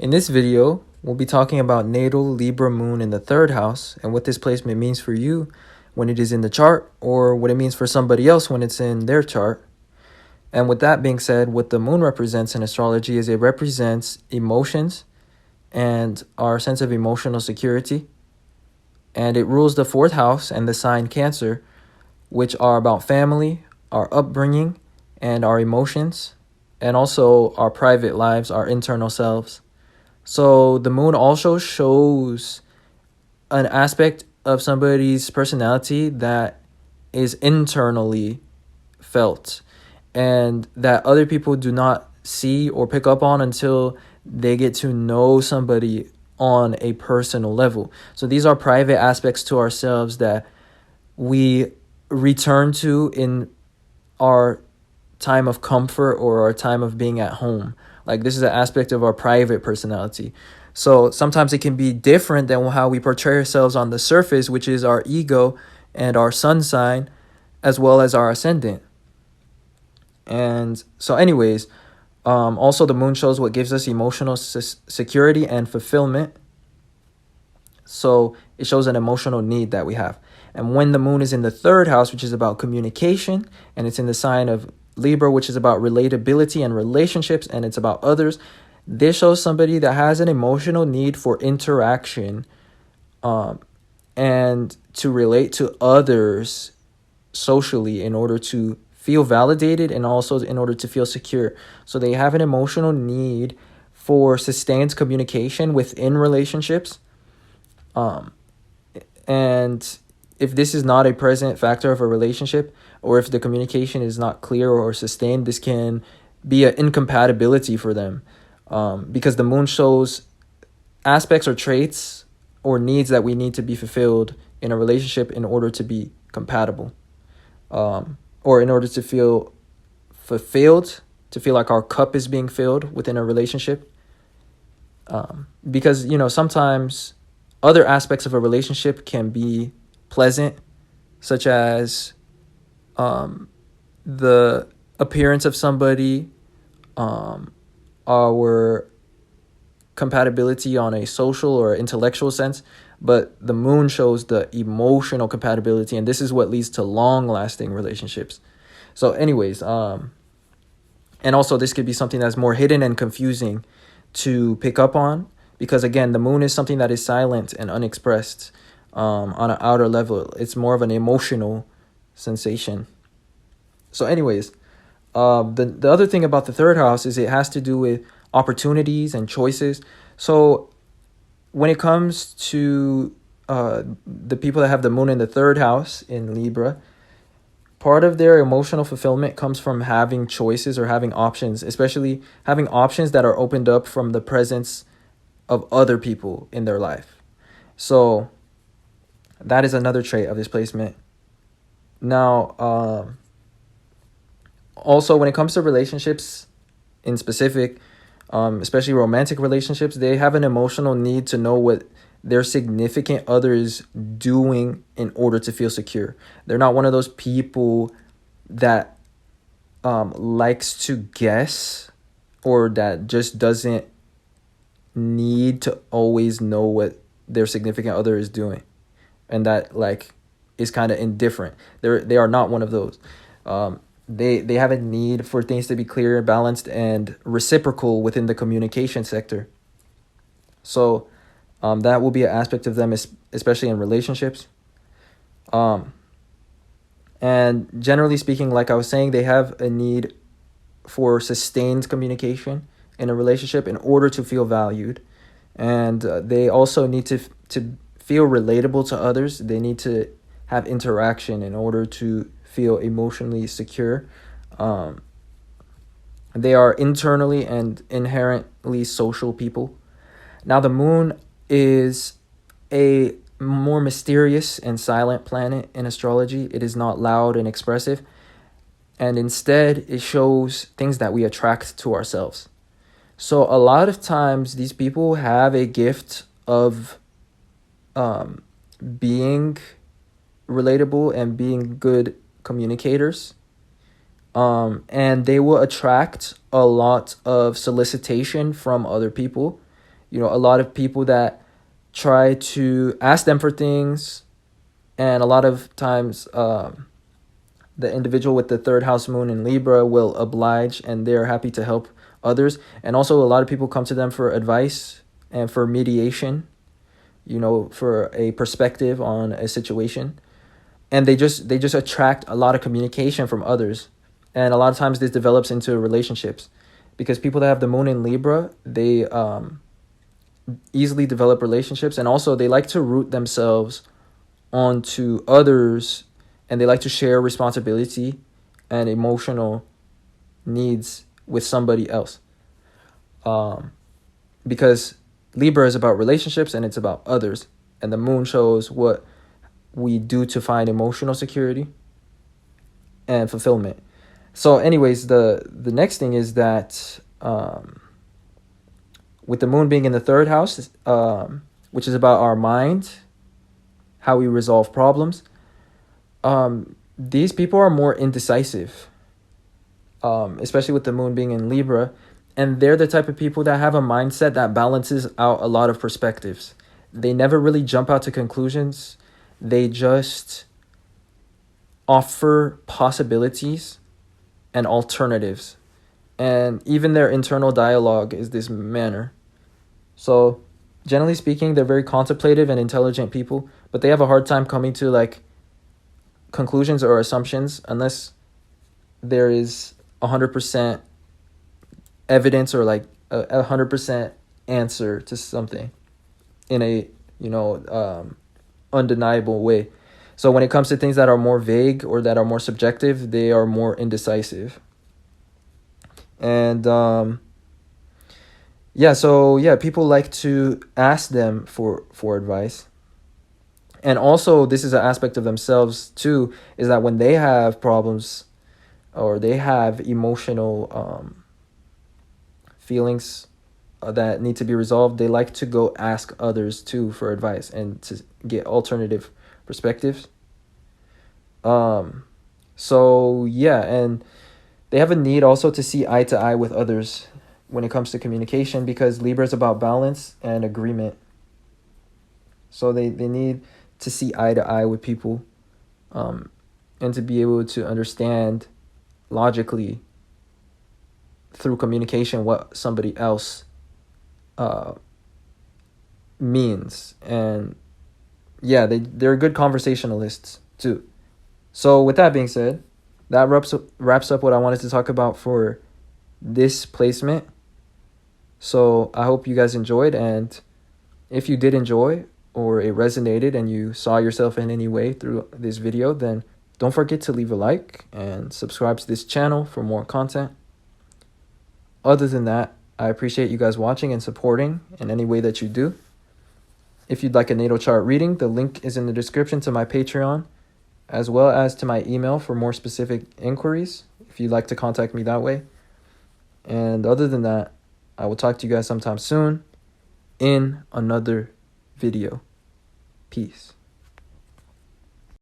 In this video, we'll be talking about natal Libra moon in the third house and what this placement means for you when it is in the chart, or what it means for somebody else when it's in their chart. And with that being said, what the moon represents in astrology is it represents emotions and our sense of emotional security. And it rules the fourth house and the sign Cancer, which are about family, our upbringing, and our emotions, and also our private lives, our internal selves. So the moon also shows an aspect of somebody's personality that is internally felt and that other people do not see or pick up on until they get to know somebody on a personal level. So these are private aspects to ourselves that we return to in our time of comfort or our time of being at home. Like, this is an aspect of our private personality. So sometimes it can be different than how we portray ourselves on the surface, which is our ego and our sun sign, as well as our ascendant. And so anyways, also the moon shows what gives us emotional security and fulfillment. So it shows an emotional need that we have. And when the moon is in the third house, which is about communication, and it's in the sign of Libra, which is about relatability and relationships, and it's about others, this shows somebody that has an emotional need for interaction and to relate to others socially in order to feel validated and also in order to feel secure. So they have an emotional need for sustained communication within relationships. And if this is not a present factor of a relationship, or if the communication is not clear or sustained, this can be an incompatibility for them. Because the moon shows aspects or traits or needs that we need to be fulfilled in a relationship in order to be compatible. Or in order to feel fulfilled, to feel like our cup is being filled within a relationship. Because, sometimes other aspects of a relationship can be pleasant, such as the appearance of somebody, our compatibility on a social or intellectual sense, but the moon shows the emotional compatibility, and this is what leads to long-lasting relationships. So anyways, and also this could be something that's more hidden and confusing to pick up on, because again, the moon is something that is silent and unexpressed on an outer level. It's more of an emotional sensation. So anyways, the other thing about the third house is it has to do with opportunities and choices. So when it comes to the people that have the moon in the third house in Libra, part of their emotional fulfillment comes from having choices or having options, especially having options that are opened up from the presence of other people in their life. So that is another trait of this placement. Now, also when it comes to relationships in specific, especially romantic relationships, they have an emotional need to know what their significant other is doing in order to feel secure. They're not one of those people that likes to guess, or that just doesn't need to always know what their significant other is doing, and that is kind of indifferent. They are not one of those. They have a need for things to be clear, balanced, and reciprocal within the communication sector. So that will be an aspect of them, especially in relationships. And generally speaking, like I was saying, they have a need for sustained communication in a relationship in order to feel valued. And they also need to feel relatable to others. They need to have interaction in order to feel emotionally secure. They are internally and inherently social people. Now, the moon is a more mysterious and silent planet in astrology. It is not loud and expressive, and instead it shows things that we attract to ourselves. So a lot of times these people have a gift of being relatable and being good communicators. And they will attract a lot of solicitation from other people a lot of people that try to ask them for things, and a lot of times the individual with the third house moon in Libra will oblige, and they're happy to help others. And also a lot of people come to them for advice and for mediation, for a perspective on a situation. And they just attract a lot of communication from others. And a lot of times this develops into relationships, because people that have the moon in Libra, they easily develop relationships, and also they like to root themselves onto others, and they like to share responsibility and emotional needs with somebody else. Because Libra is about relationships and it's about others, and the moon shows what we do to find emotional security and fulfillment. So anyways, the next thing is that with the moon being in the third house, which is about our mind, how we resolve problems, these people are more indecisive, especially with the moon being in Libra. And they're the type of people that have a mindset that balances out a lot of perspectives. They never really jump out to conclusions. They just offer possibilities and alternatives. And even their internal dialogue is this manner. So, generally speaking, they're very contemplative and intelligent people, but they have a hard time coming to conclusions or assumptions unless there is 100% evidence or 100% answer to something in a undeniable way. So when it comes to things that are more vague or that are more subjective, they are more indecisive. And people like to ask them for advice. And also, this is an aspect of themselves too, is that when they have problems or they have emotional feelings that need to be resolved, they like to go ask others too for advice and to get alternative perspectives. And they have a need also to see eye to eye with others when it comes to communication, because Libra is about balance and agreement. So they need to see eye to eye with people, and to be able to understand logically through communication what somebody else means. And they're good conversationalists too. So with that being said, that wraps up what I wanted to talk about for this placement. So I hope you guys enjoyed, and if you did enjoy or it resonated and you saw yourself in any way through this video, then don't forget to leave a like and subscribe to this channel for more content. Other than that, I appreciate you guys watching and supporting in any way that you do. If you'd like a natal chart reading, the link is in the description to my Patreon, as well as to my email for more specific inquiries, if you'd like to contact me that way. And other than that, I will talk to you guys sometime soon in another video. Peace.